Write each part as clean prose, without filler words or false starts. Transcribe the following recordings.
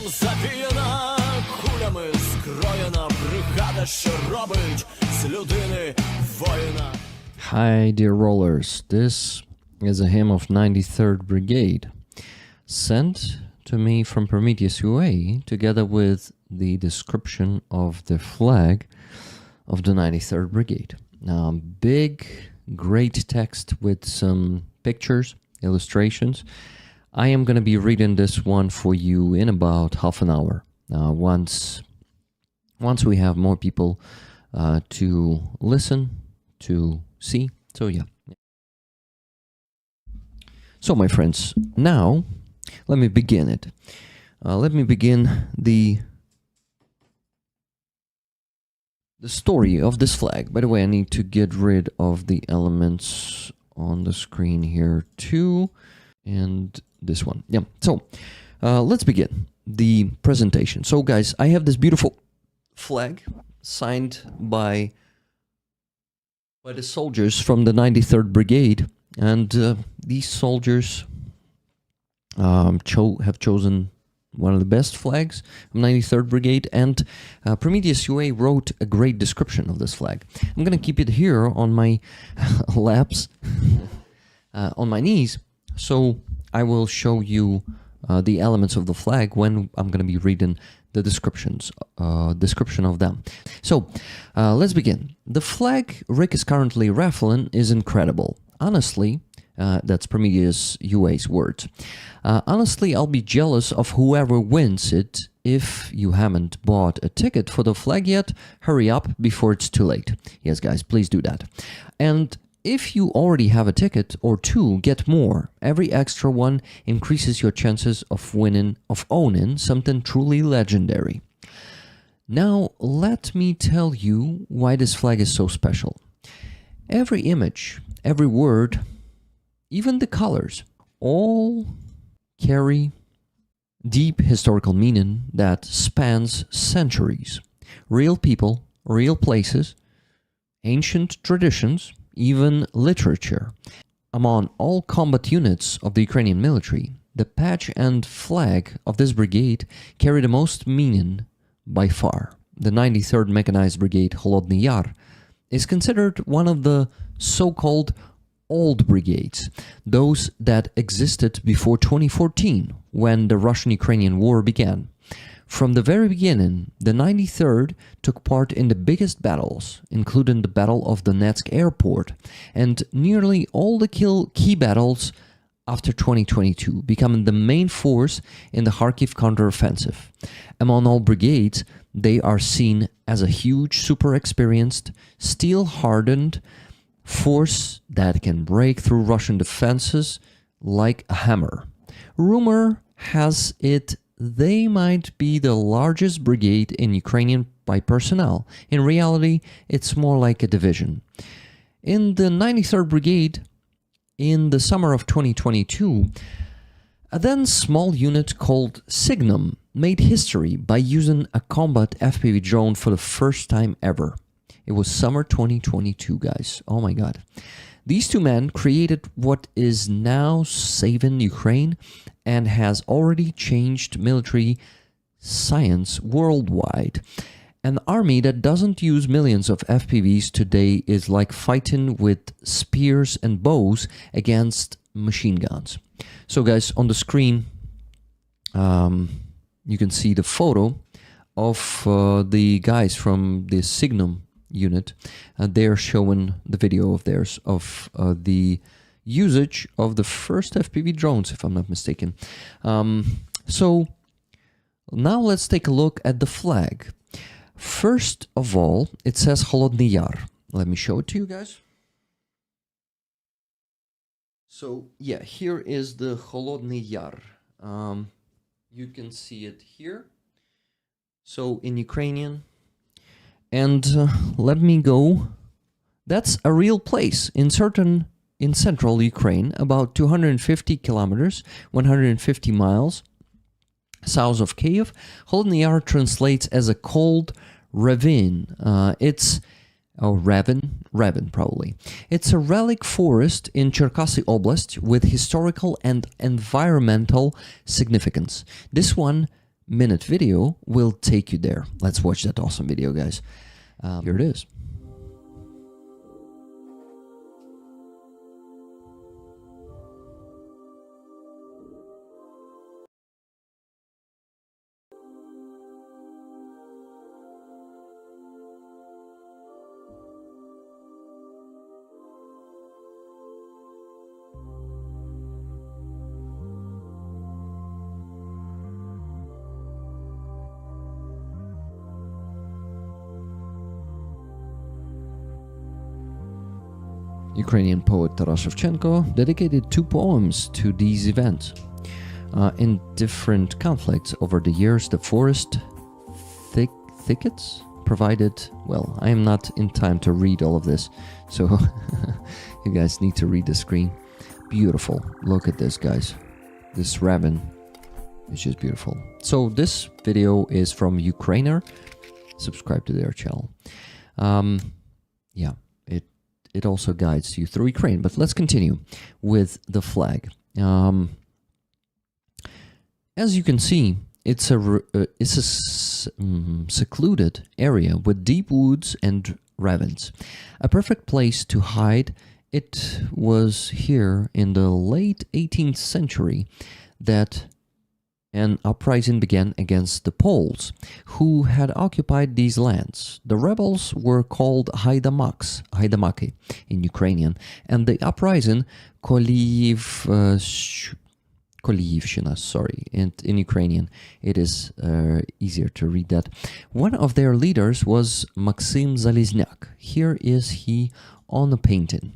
Завіяна кулями скроєна бригада, що робить з людини воїна. Hi, dear rollers. This is a hymn of 93rd Brigade, sent to me from Prometheus UA, together with the description of the flag of the 93rd Brigade. Big, great text with some pictures, illustrations. I am going to be reading this one for you in about half an hour. Once we have more people to listen, to see. So yeah. So my friends, now let me begin it. Let me begin the story of this flag. By the way, I need to get rid of the elements on the screen here too, and this one. Yeah. So let's begin the presentation. So guys, I have this beautiful flag signed by the soldiers from the 93rd Brigade, and these soldiers have chosen one of the best flags of 93rd Brigade, and Prometheus UA wrote a great description of this flag. I'm going to keep it here on my laps, on my knees, so I will show you the elements of the flag when I'm going to be reading the description of them. So let's begin. The flag Rick is currently raffling is incredible. Honestly, that's Prometheus UA's words. Honestly, I'll be jealous of whoever wins it. If you haven't bought a ticket for the flag yet, hurry up before it's too late. Yes, guys, please do that. And if you already have a ticket or two, get more. Every extra one increases your chances of owning something truly legendary. Now, let me tell you why this flag is so special. Every image, every word, even the colors, all carry deep historical meaning that spans centuries. Real people, real places, ancient traditions, even literature. Among all combat units of the Ukrainian military, the patch and flag of this brigade carry the most meaning by far. The 93rd Mechanized Brigade Holodny Yar is considered one of the so-called old brigades, those that existed before 2014, when the Russian-Ukrainian war began. From the very beginning, the 93rd took part in the biggest battles, including the Battle of Donetsk Airport, and nearly all the key battles after 2022, becoming the main force in the Kharkiv counteroffensive. Among all brigades, they are seen as a huge, super experienced, steel-hardened force that can break through Russian defenses like a hammer. Rumor has it they might be the largest brigade in Ukrainian by personnel. In reality, it's more like a division. In the 93rd Brigade, in the summer of 2022, a then small unit called Signum made history by using a combat FPV drone for the first time ever. It was summer 2022, guys. Oh my god. These two men created what is now saving Ukraine and has already changed military science worldwide. An army that doesn't use millions of FPVs today is like fighting with spears and bows against machine guns. So guys, on the screen, you can see the photo of the guys from the Signum unit. They're showing the video of theirs of the usage of the first FPV drones, if I'm not mistaken. So now let's take a look at the flag. First of all, it says Holodny Yar. Let me show it to you guys. So yeah, here is the Holodny Yar. You can see it here. So in Ukrainian. And let me go. That's a real place in central Ukraine, about 250 kilometers, 150 miles south of Kiev. Holodny Yar translates as a cold ravine. Ravine probably. It's a relic forest in Cherkasy Oblast with historical and environmental significance. This one minute video will take you there. Let's watch that awesome video, guys. Here it is. Ukrainian poet Taras Shevchenko dedicated 2 poems to these events. In different conflicts over the years, the forest thickets provided... Well, I am not in time to read all of this, so you guys need to read the screen. Beautiful. Look at this, guys. This raven is just beautiful. So this video is from Ukrainian. Subscribe to their channel. Yeah. It also guides you through Ukraine. But let's continue with the flag. As you can see, it's a secluded area with deep woods and ravines. A perfect place to hide. It was here in the late 18th century that an uprising began against the Poles, who had occupied these lands. The rebels were called Haidamaki in Ukrainian, and the uprising Koliyivshina, sorry, and in Ukrainian it is easier to read that. One of their leaders was Maxim Zaliznak. Here is he on a painting.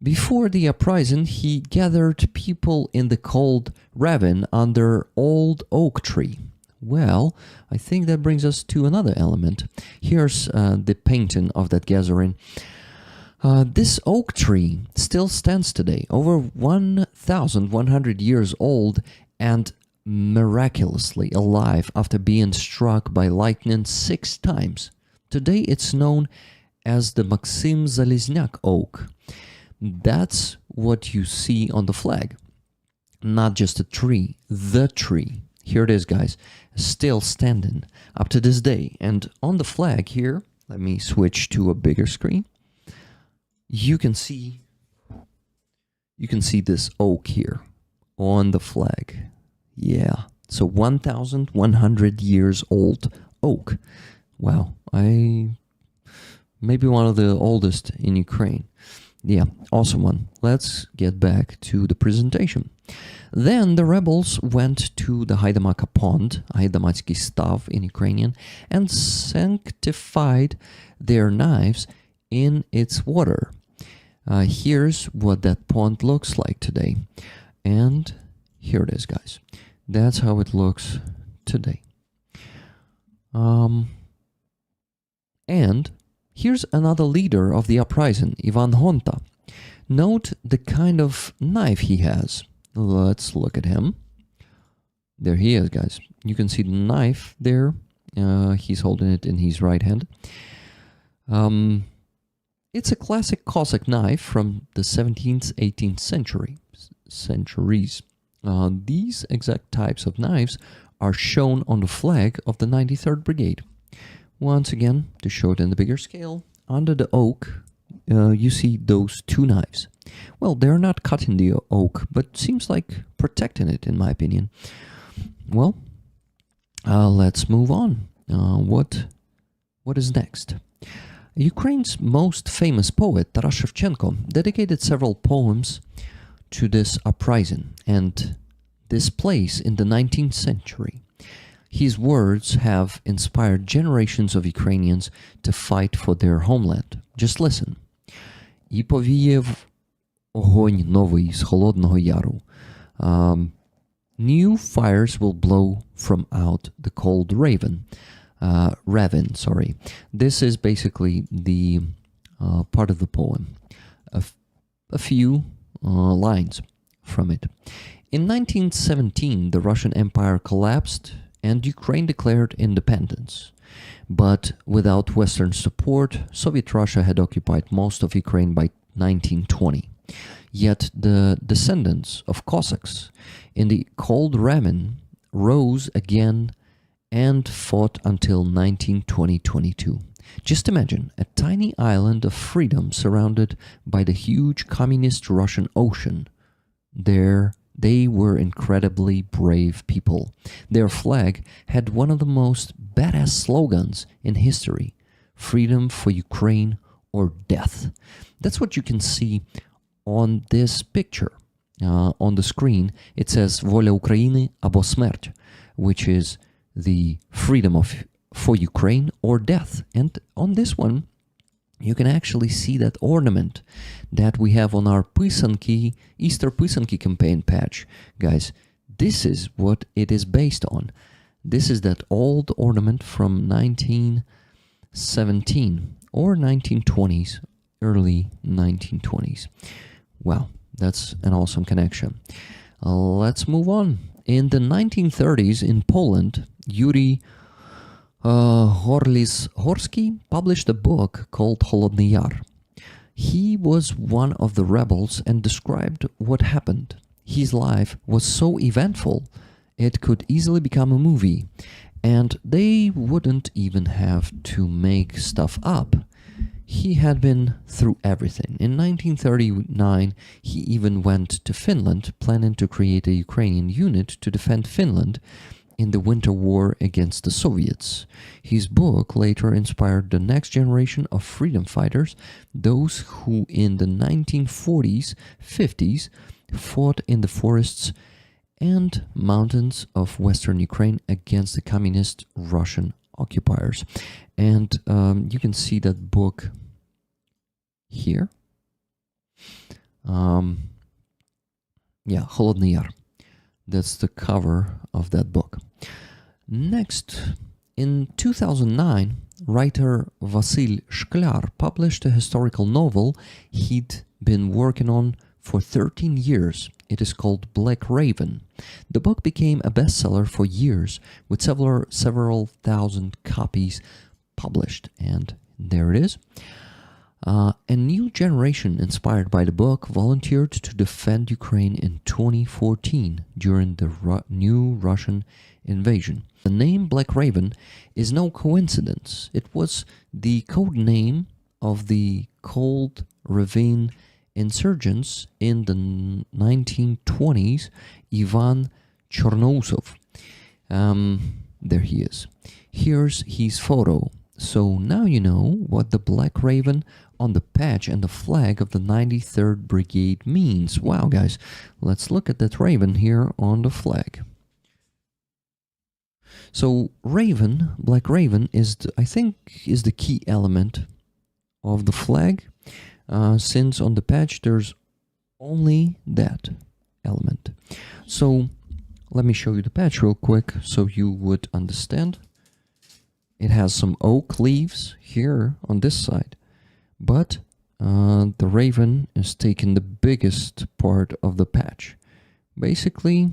Before the uprising, he gathered people in the cold ravine under old oak tree. Well, I think that brings us to another element. Here's the painting of that gathering. This oak tree still stands today, over 1,100 years old and miraculously alive after being struck by lightning 6 times. Today it's known as the Maxim Zaliznak oak. That's what you see on the flag. Not just a tree, the tree. Here it is, guys, still standing up to this day. And on the flag here, let me switch to a bigger screen. You can see this oak here on the flag. Yeah, so 1,100 years old oak. Wow, maybe one of the oldest in Ukraine. Yeah, awesome one. Let's get back to the presentation. Then the rebels went to the Haidamaka pond, Haidamatsky stav in Ukrainian, and sanctified their knives in its water. Here's what that pond looks like today. And here it is, guys. That's how it looks today. And here's another leader of the uprising, Ivan Honta. Note the kind of knife he has. Let's look at him. There he is, guys. You can see the knife there. He's holding it in his right hand. It's a classic Cossack knife from the 17th, 18th centuries. These exact types of knives are shown on the flag of the 93rd Brigade. Once again, to show it in the bigger scale, under the oak, you see those 2 knives. Well, they're not cutting the oak, but seems like protecting it, in my opinion. Well, let's move on. What is next? Ukraine's most famous poet, Taras Shevchenko, dedicated several poems to this uprising and this place in the 19th century. His words have inspired generations of Ukrainians to fight for their homeland. Just listen. «І повіяв огонь новий з холодного яру». New fires will blow from out the cold ravine. This is basically the part of the poem. A few lines from it. In 1917, the Russian Empire collapsed and Ukraine declared independence. But without Western support, Soviet Russia had occupied most of Ukraine by 1920. Yet the descendants of Cossacks in the cold ravine rose again and fought until 1920-22. Just imagine a tiny island of freedom surrounded by the huge communist Russian ocean. There, they were incredibly brave people. Their flag had one of the most badass slogans in history: freedom for Ukraine or death. That's what you can see on this picture. On the screen, it says Воля України або смерть, which is the freedom for Ukraine or death. And on this one, you can actually see that ornament that we have on our Pisanki, Easter Pisanki campaign patch. Guys, this is what it is based on. This is that old ornament from 1917 or 1920s, early 1920s. Wow, that's an awesome connection. Let's move on. In the 1930s in Poland, Yuri Horski published a book called Холодний Яр. He was one of the rebels and described what happened. His life was so eventful, it could easily become a movie, and they wouldn't even have to make stuff up. He had been through everything. In 1939, he even went to Finland, planning to create a Ukrainian unit to defend Finland in the Winter War against the Soviets. His book later inspired the next generation of freedom fighters, those who in the 1940s, 50s fought in the forests and mountains of Western Ukraine against the communist Russian occupiers. And you can see that book here. Холодный Яр. That's the cover of that book. Next, in 2009, writer Vasyl Shklar published a historical novel he'd been working on for 13 years. It is called Black Raven. The book became a bestseller for years, with several thousand copies published. And there it is. A new generation inspired by the book volunteered to defend Ukraine in 2014 during the new Russian invasion. The name Black Raven is no coincidence. It was the code name of the Cold Ravine insurgents in the 1920s, Ivan Chernousov. There he is. Here's his photo. So now you know what the Black Raven on the patch and the flag of the 93rd Brigade means. Wow, guys, let's look at that raven here on the flag. So raven, Black Raven, is I think is the key element of the flag, since on the patch there's only that element. So let me show you the patch real quick so you would understand. It has some oak leaves here on this side, but the raven is taking the biggest part of the patch. Basically,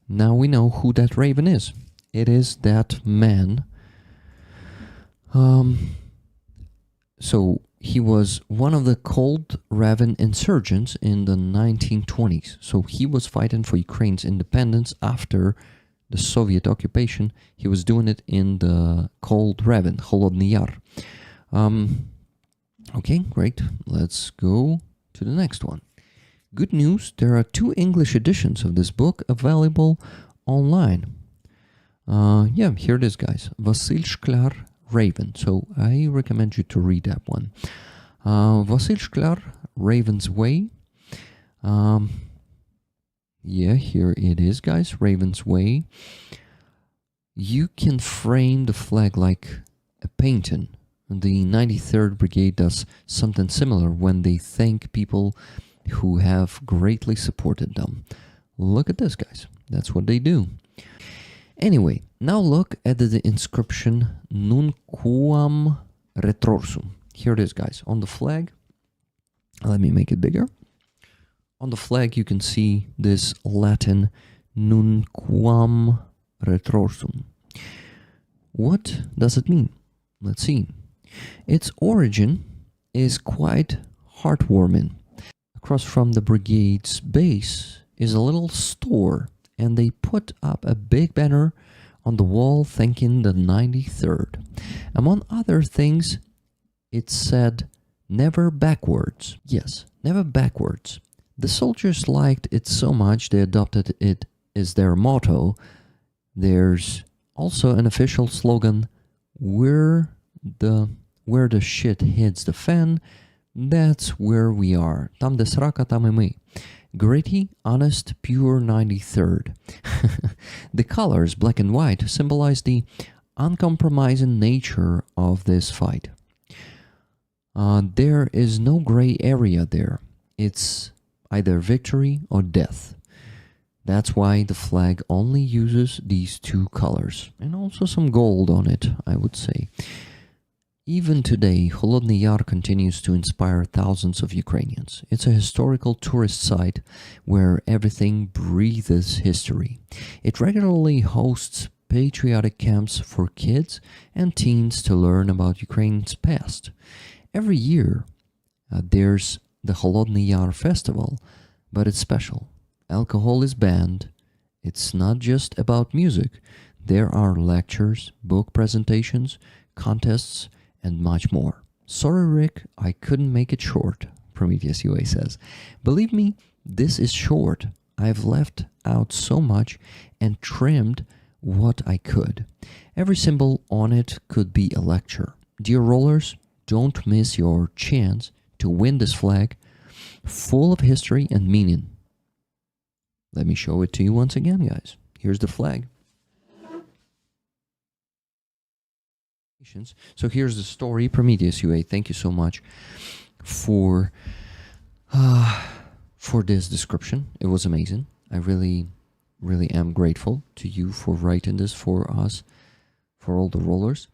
now we know who that raven is. It is that man. So he was one of the Cold Raven insurgents in the 1920s. So he was fighting for Ukraine's independence after the Soviet occupation. He was doing it in the Cold Raven, Холодний Яр. Okay, great. Let's go to the next one. Good news, there are 2 English editions of this book available online. Here it is, guys. Vasyl Shklar, Raven. So I recommend you to read that one. Vasyl Shklar, Raven's Way. Here it is, guys. Raven's Way. You can frame the flag like a painting. The 93rd Brigade does something similar when they thank people who have greatly supported them. Look at this, guys. That's what they do. Anyway, now look at the inscription Nunquam Retrorsum. Here it is, guys. On the flag, let me make it bigger. On the flag, you can see this Latin Nunquam Retrorsum. What does it mean? Let's see. Its origin is quite heartwarming. Across from the brigade's base is a little store, and they put up a big banner on the wall thanking the 93rd. Among other things, it said, "Never backwards." Yes, never backwards. The soldiers liked it so much they adopted it as their motto. There's also an official slogan, where the shit hits the fan, that's where we are. Там, де срака, там и мы. Gritty, honest, pure 93rd. The colors, black and white, symbolize the uncompromising nature of this fight. There is no gray area there. It's either victory or death. That's why the flag only uses these two colors, and also some gold on it, I would say. Even today, Holodny Yar continues to inspire thousands of Ukrainians. It's a historical tourist site where everything breathes history. It regularly hosts patriotic camps for kids and teens to learn about Ukraine's past. Every year, there's the Holodny Yar Festival, but it's special. Alcohol is banned. It's not just about music. There are lectures, book presentations, contests, and much more. Sorry, Rick, I couldn't make it short, Prometheus UA says. Believe me, this is short. I've left out so much and trimmed what I could. Every symbol on it could be a lecture. Dear rollers, don't miss your chance to win this flag, full of history and meaning. Let me show it to you once again, guys. Here's the flag. So here's the story. Prometheus UA, thank you so much for this description. It was amazing. I really am grateful to you for writing this for us, for all the rollers.